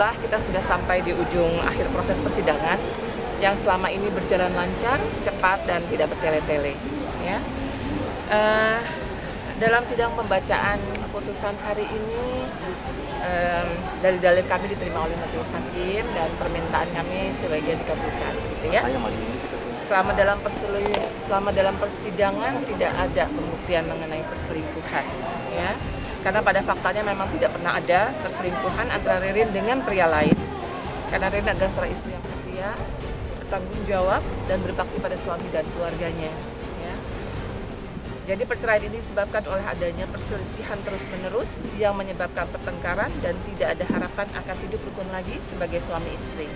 Alhamdulillah kita sudah sampai di ujung akhir proses persidangan yang selama ini berjalan lancar, cepat, dan tidak bertele-tele. Ya. Dalam sidang pembacaan putusan hari ini, dalil-dalil kami diterima oleh majelis hakim dan permintaan kami sebagian dikabulkan, gitu ya. Selama dalam persidangan tidak ada pembuktian mengenai perselingkuhan, ya. Karena pada faktanya memang tidak pernah ada perselingkuhan antara Ririn dengan pria lain. Karena Ririn adalah seorang istri yang setia, bertanggung jawab, dan berbakti pada suami dan keluarganya. Ya. Jadi perceraian ini disebabkan oleh adanya perselisihan terus-menerus yang menyebabkan pertengkaran dan tidak ada harapan akan hidup rukun lagi sebagai suami istri.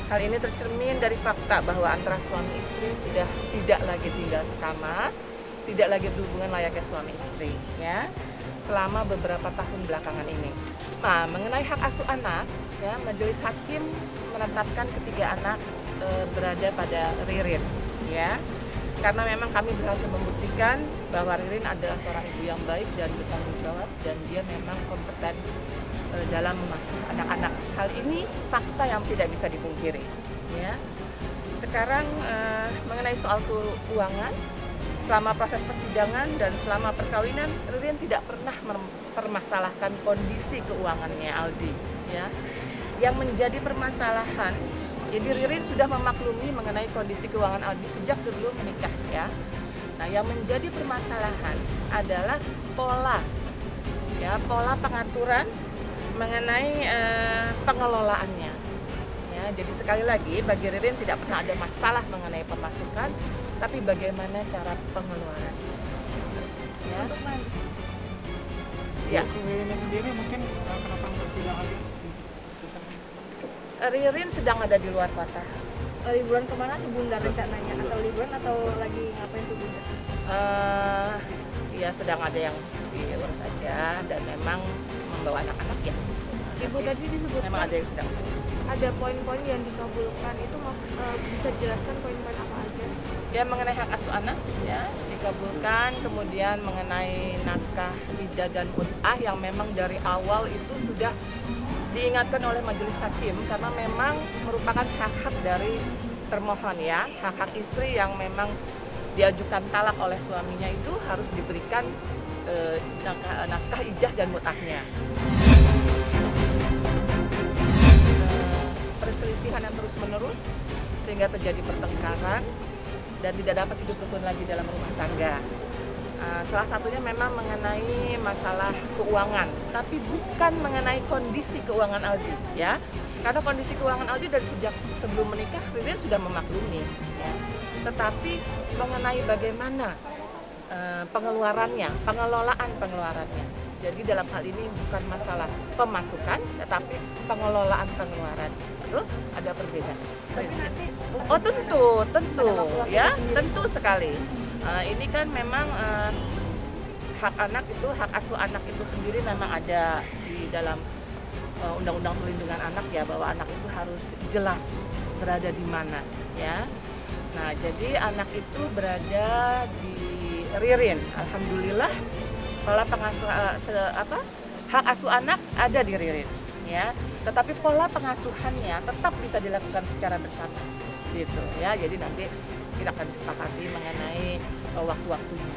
Hal ini tercermin dari fakta bahwa antara suami istri sudah tidak lagi tinggal sekamar, tidak lagi berhubungan layaknya suami istri, ya, selama beberapa tahun belakangan ini. Nah, mengenai hak asuh anak, ya, majelis hakim menetapkan ketiga anak berada pada Ririn, ya, karena memang kami berhasil membuktikan bahwa Ririn adalah seorang ibu yang baik dan bertanggung jawab, dan dia memang kompeten dalam mengasuh anak-anak. Hal ini fakta yang tidak bisa dipungkiri. Ya. Sekarang mengenai soal keuangan, selama proses persidangan dan selama perkawinan, Ririn tidak pernah mempermasalahkan kondisi keuangannya Aldi. Ya. Yang menjadi permasalahan, jadi Ririn sudah memaklumi mengenai kondisi keuangan Aldi sejak sebelum menikah. Ya. Nah, yang menjadi permasalahan adalah pola pengaturan mengenai pengelolaannya. Ya, jadi sekali lagi bagi Ririn tidak pernah ada masalah mengenai pemasukan, tapi bagaimana cara pengeluaran. Ya. Ya. Ririn sendiri mungkin kenapa tidak ada? Ririn sedang ada di luar kota. Liburan kemana tuh Bunda rencananya? Atau liburan atau lagi ngapain tuh Bunda? Ya sedang ada yang diurus saja dan memang membawa anak-anak ya. Ibu tadi disebut memang ada yang sedang ada poin-poin yang dikabulkan, itu bisa jelaskan poin-poin apa aja? Ya, mengenai hak asuh anak ya dikabulkan, kemudian mengenai nakah, idah, dan mut'ah yang memang dari awal itu sudah diingatkan oleh majelis hakim karena memang merupakan hak-hak dari termohon, ya, hak-hak istri yang memang diajukan talak oleh suaminya itu harus diberikan nakah, idah, dan mut'ahnya. Perselisihan yang terus-menerus sehingga terjadi pertengkaran dan tidak dapat hidup rukun lagi dalam rumah tangga. Salah satunya memang mengenai masalah keuangan, tapi bukan mengenai kondisi keuangan Aldi, ya. Karena kondisi keuangan Aldi dari sejak sebelum menikah Ririn sudah memaklumi, ya. Tetapi mengenai bagaimana pengeluarannya, pengelolaan pengeluarannya. Jadi dalam hal ini bukan masalah pemasukan, tetapi pengelolaan pengeluaran. Itu ada perbedaan. Oh tentu, ya, tentu sekali. Ini kan memang hak anak itu, hak asuh anak itu sendiri memang ada di dalam Undang-Undang Perlindungan Anak, ya, bahwa anak itu harus jelas berada di mana, ya. Nah, jadi anak itu berada di Ririn. Alhamdulillah, pola pengasuh hak asuh anak ada di Ririn, ya. Tetapi pola pengasuhannya tetap bisa dilakukan secara bersama, gitu, ya. Jadi nanti kita akan disepakati mengenai waktu-waktunya,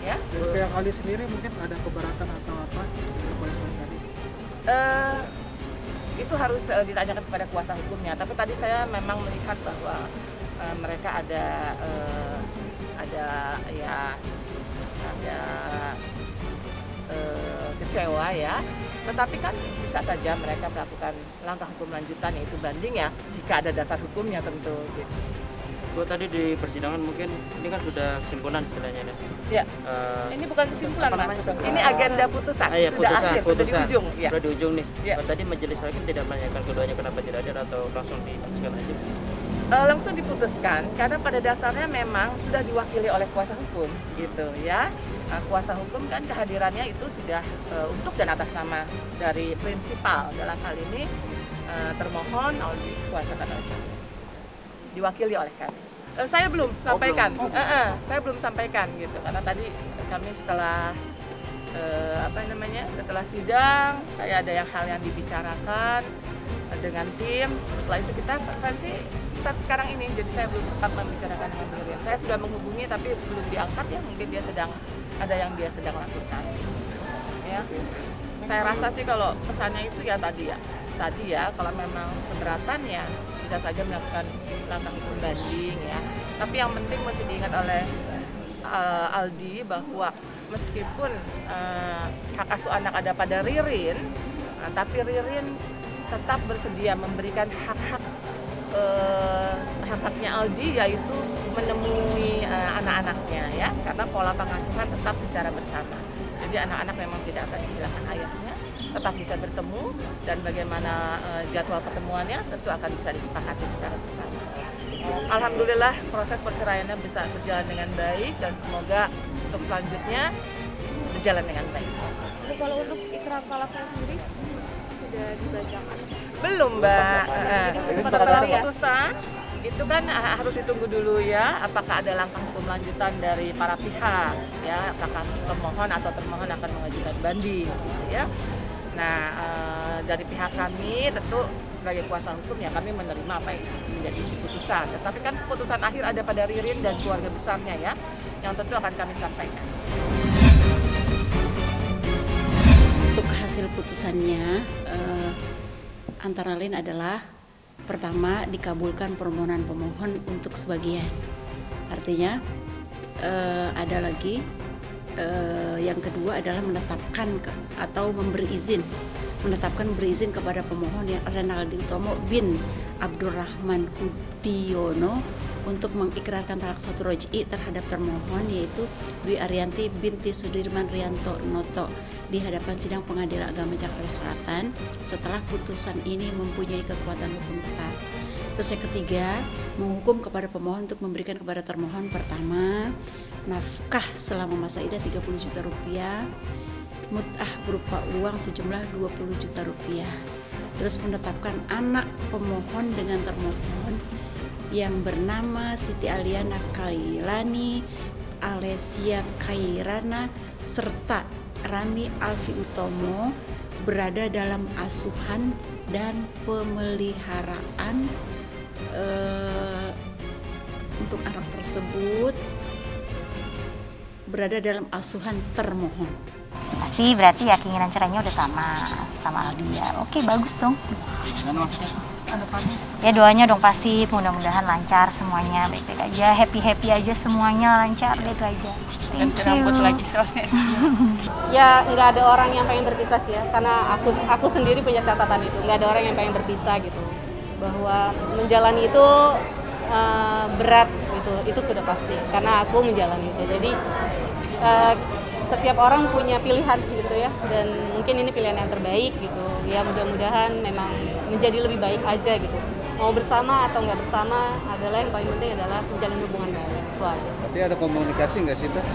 ya. Untuk yang Aldi sendiri mungkin ada keberatan atau apa? Itu harus ditanyakan kepada kuasa hukumnya. Tapi tadi saya memang melihat bahwa mereka ada kecewa, ya. Tetapi kan bisa saja mereka melakukan langkah hukum lanjutan, yaitu banding, ya, jika ada dasar hukumnya tentu. Gitu. Bu, tadi di persidangan mungkin ini kan sudah kesimpulan istilahnya, ya. Ini bukan kesimpulan, Mas. Ini agenda putusan. Ya, sudah akhir, sudah di ujung. Ya. Sudah di ujung nih. Ya. Tadi majelis hakim tidak menanyakan keduanya kenapa tidak hadir atau langsung diputuskan aja? Langsung diputuskan karena pada dasarnya memang sudah diwakili oleh kuasa hukum, gitu, ya. Kuasa hukum kan kehadirannya itu sudah untuk dan atas nama dari prinsipal, dalam hal ini termohon oleh kuasa oleh kami, diwakili oleh kami. Saya belum sampaikan, saya belum sampaikan, gitu, karena tadi kami setelah setelah sidang saya ada hal yang dibicarakan dengan tim. Setelah itu kita konferensi sekarang ini, jadi saya belum sempat membicarakan dengan Ririn. Saya sudah menghubungi tapi belum diangkat ya, mungkin dia sedang lakukan. Ya, saya rasa sih kalau pesannya itu ya tadi ya kalau memang keberatan ya bisa saja melakukan langkah hukum banding ya. Tapi yang penting mesti diingat oleh Aldi bahwa meskipun hak asuh anak ada pada Ririn, tapi Ririn tetap bersedia memberikan hak-haknya Aldi, yaitu menemui anak-anaknya ya, karena pola pengasuhan tetap secara bersama. Jadi anak-anak memang tidak akan kehilangan ayahnya, tetap bisa bertemu, dan bagaimana jadwal pertemuannya tentu akan bisa disepakati secara bersama. Alhamdulillah proses perceraiannya bisa berjalan dengan baik dan semoga untuk selanjutnya berjalan dengan baik. Jadi kalau untuk ikrar talaknya sendiri sudah dibacakan? Belum, Mbak. Setelah ya? putusan itu kan harus ditunggu dulu ya, apakah ada langkah hukum lanjutan dari para pihak ya, apakah pemohon atau termohon akan mengajukan banding gitu ya. Nah, dari pihak kami tentu sebagai kuasa hukum ya kami menerima apa yang menjadi isi putusan. Tetapi kan putusan akhir ada pada Ririn dan keluarga besarnya ya, yang tentu akan kami sampaikan. Untuk hasil putusannya antara lain adalah pertama, dikabulkan permohonan pemohon untuk sebagian. Artinya ada lagi yang kedua adalah menetapkan atau menetapkan beri izin kepada pemohon yang Renaldi Utomo bin Abdurrahman Hudiono untuk mengikrarkan talak satu roj'i terhadap termohon, yaitu Dwi Arianti binti Sudirman Rianto Noto di hadapan sidang Pengadilan Agama Jakarta Selatan setelah putusan ini mempunyai kekuatan hukum tetap. Terus yang ketiga, menghukum kepada pemohon untuk memberikan kepada termohon pertama nafkah selama masa iddah 30 juta rupiah, mut'ah berupa uang sejumlah 20 juta rupiah. Terus menetapkan anak pemohon dengan termohon yang bernama Siti Aliana Kailani, Alesia Kairana, serta Rami Alfi Utomo berada dalam asuhan dan pemeliharaan untuk anak tersebut berada dalam asuhan termohon. Pasti berarti ya keinginan cerainya udah sama Aldi ya. Oke, bagus dong. Ya doanya dong pasti, mudah-mudahan lancar semuanya, baik-baik aja, happy aja semuanya, lancar deh, itu aja. Ganti rambut lagi soalnya. Ya nggak ada orang yang pengen berpisah sih ya, karena aku sendiri punya catatan itu, nggak ada orang yang pengen berpisah gitu, bahwa menjalani itu berat gitu, itu sudah pasti karena aku menjalani itu. Jadi setiap orang punya pilihan gitu ya, dan mungkin ini pilihan yang terbaik gitu ya, mudah-mudahan memang menjadi lebih baik aja gitu. Mau bersama atau nggak bersama adalah yang paling penting adalah menjalin hubungan baik, itu aja. Tapi ada komunikasi nggak sih, Teh?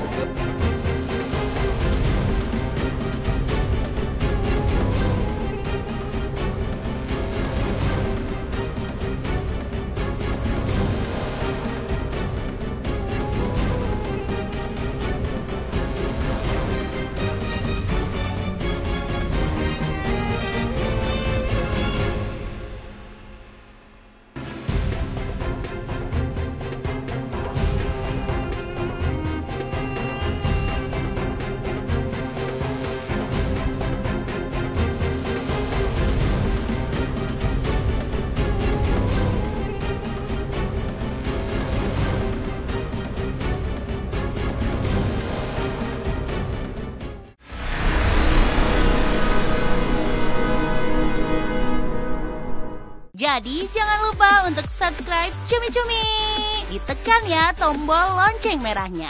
Jadi jangan lupa untuk subscribe Cumi Cumi. Ditekan ya tombol lonceng merahnya.